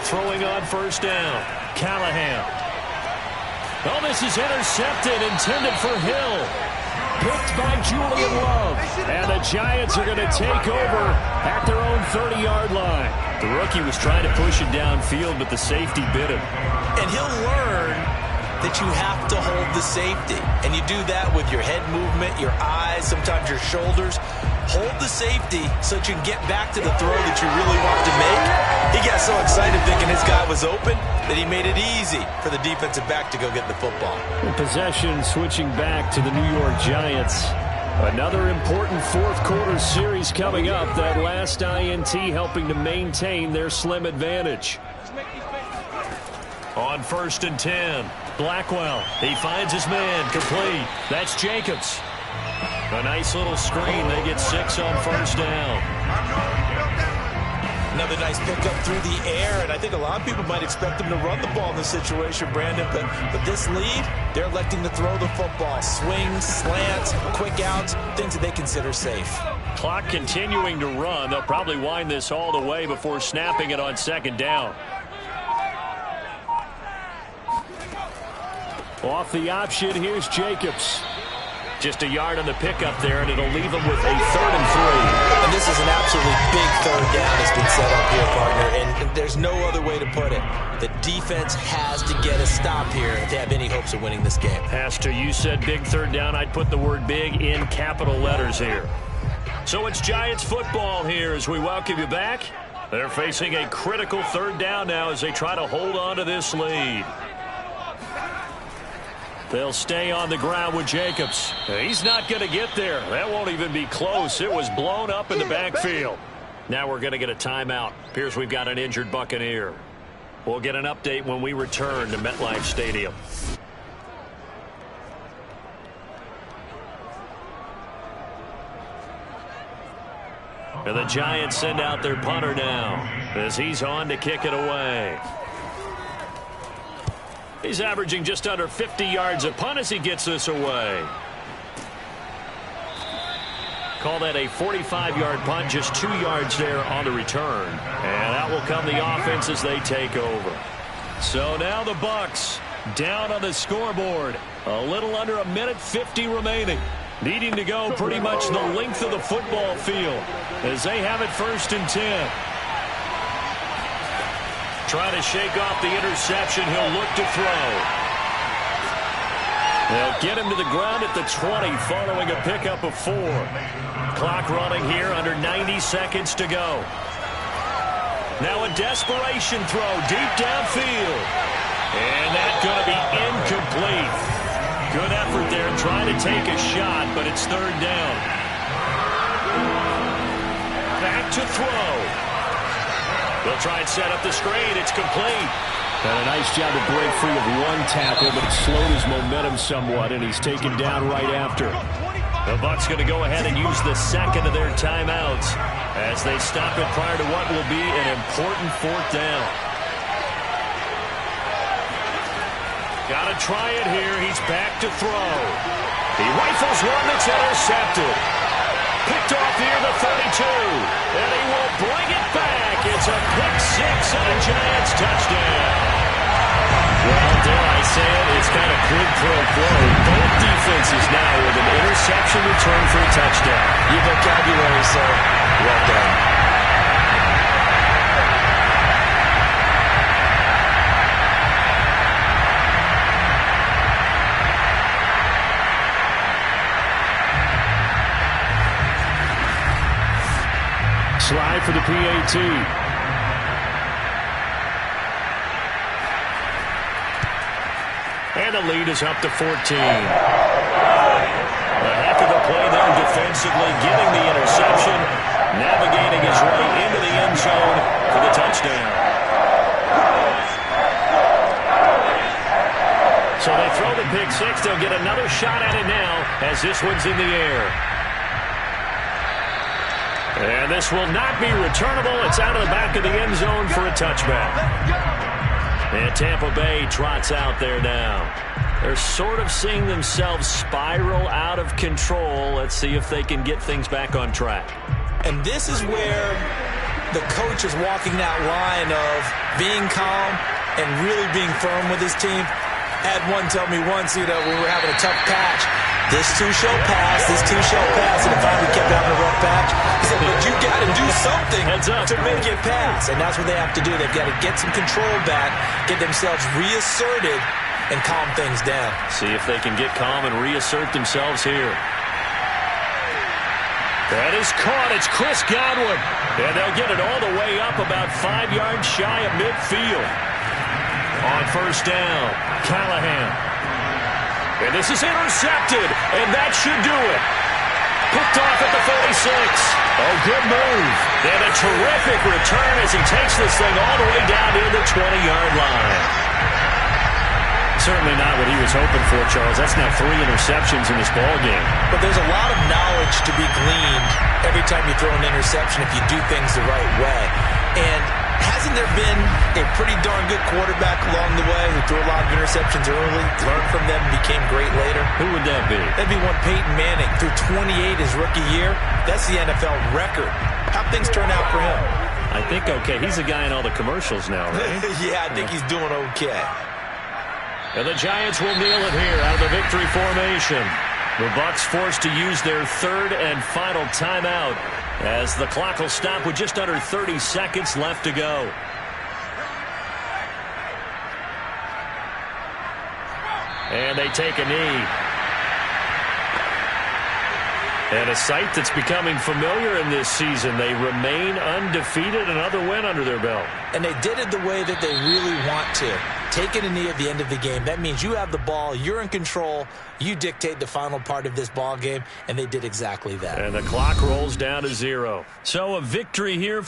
Throwing on first down, Callahan. Oh, this is intercepted, intended for Hill. Picked by Julian Love. And the Giants are going to take over at their own 30-yard line. The rookie was trying to push it downfield, but the safety bit him. And he'll learn that you have to hold the safety. And you do that with your head movement, your eyes, sometimes your shoulders. Hold the safety so that you can get back to the throw that you really want to make. He got so excited thinking his guy was open that he made it easy for the defensive back to go get the football. Possession switching back to the New York Giants. Another important fourth quarter series coming up. That last INT helping to maintain their slim advantage. On 1st and 10, Blackwell. He finds his man complete. That's Jacobs. A nice little screen. They get 6 on first down. Another nice pickup through the air, and I think a lot of people might expect them to run the ball in this situation, Brandon, but this lead, they're electing to throw the football. Swings, slants, quick outs, things that they consider safe. Clock continuing to run. They'll probably wind this all the way before snapping it on second down. Off the option, here's Jacobs. Just a yard on the pickup there, and it'll leave them with a 3rd and 3. And this is an absolutely big third down that's been set up here, partner, and there's no other way to put it. The defense has to get a stop here if they have any hopes of winning this game. Has to. You said big third down. I'd put the word big in capital letters here. So it's Giants football here as we welcome you back. They're facing a critical third down now as they try to hold on to this lead. They'll stay on the ground with Jacobs. He's not going to get there. That won't even be close. It was blown up in the backfield. Now we're going to get a timeout. Appears we've got an injured Buccaneer. We'll get an update when we return to MetLife Stadium. And the Giants send out their punter now as he's on to kick it away. He's averaging just under 50 yards a punt as he gets this away. Call that a 45-yard punt, just 2 yards there on the return. And out will come the offense as they take over. So now the Bucs down on the scoreboard. A little under a minute 50 remaining. Needing to go pretty much the length of the football field as they have it 1st and 10. Trying to shake off the interception. He'll look to throw. They'll get him to the ground at the 20 following a pickup of 4. Clock running here, under 90 seconds to go. Now a desperation throw deep downfield. And that's going to be incomplete. Good effort there trying to take a shot, but it's 3rd down. Back to throw. They'll try and set up the screen. It's complete. And a nice job to break free of one tackle, but it slowed his momentum somewhat, and he's taken down right after. The Bucs going to go ahead and use the second of their timeouts as they stop it prior to what will be an important 4th down. Got to try it here. He's back to throw. He rifles one that's intercepted. Picked off here, the 32. And he will bring it back. It's a pick 6 and a Giants touchdown. Well, dare I say it, it's kind of quid pro quo. Both defenses now with an interception return for a touchdown. Your vocabulary, sir. Well done. Slide for the PAT. And the lead is up to 14. A heck of a play there defensively, getting the interception, navigating his way into the end zone for the touchdown. So they throw the pick 6. They'll get another shot at it now as this one's in the air. And this will not be returnable. It's out of the back of the end zone for a touchback. And Tampa Bay trots out there now. They're sort of seeing themselves spiral out of control. Let's see if they can get things back on track. And this is where the coach is walking that line of being calm and really being firm with his team. Had one tell me once, we were having a tough patch. This too shall pass, this too shall pass. And if we kept having a rough patch, he said, but you got to do something to make it pass. And that's what they have to do. They've got to get some control back, get themselves reasserted, and calm things down. See if they can get calm and reassert themselves here. That is caught. It's Chris Godwin. And they'll get it all the way up about 5 yards shy of midfield. On 1st down, Callahan. And this is intercepted, and that should do it. Picked off at the 46. Oh, good move. And a terrific return as he takes this thing all the way down to the 20-yard line. Certainly not what he was hoping for, Charles. That's now 3 interceptions in this ballgame. But there's a lot of knowledge to be gleaned every time you throw an interception if you do things the right way. And hasn't there been a pretty darn good quarterback along the way who threw a lot of interceptions early, learned from them, became great later? Who would that be? That'd be one Peyton Manning. Threw 28 his rookie year. That's the NFL record. How'd things turn out for him? I think okay. He's a guy in all the commercials now, right? Yeah, I think he's doing okay. And the Giants will kneel it here out of the victory formation. The Bucs forced to use their 3rd and final timeout as the clock will stop with just under 30 seconds left to go. And they take a knee. And a sight that's becoming familiar in this season. They remain undefeated, another win under their belt. And they did it the way that they really want to. Taking a knee at the end of the game. That means you have the ball, you're in control, you dictate the final part of this ball game, and they did exactly that. And the clock rolls down to 0. So a victory here.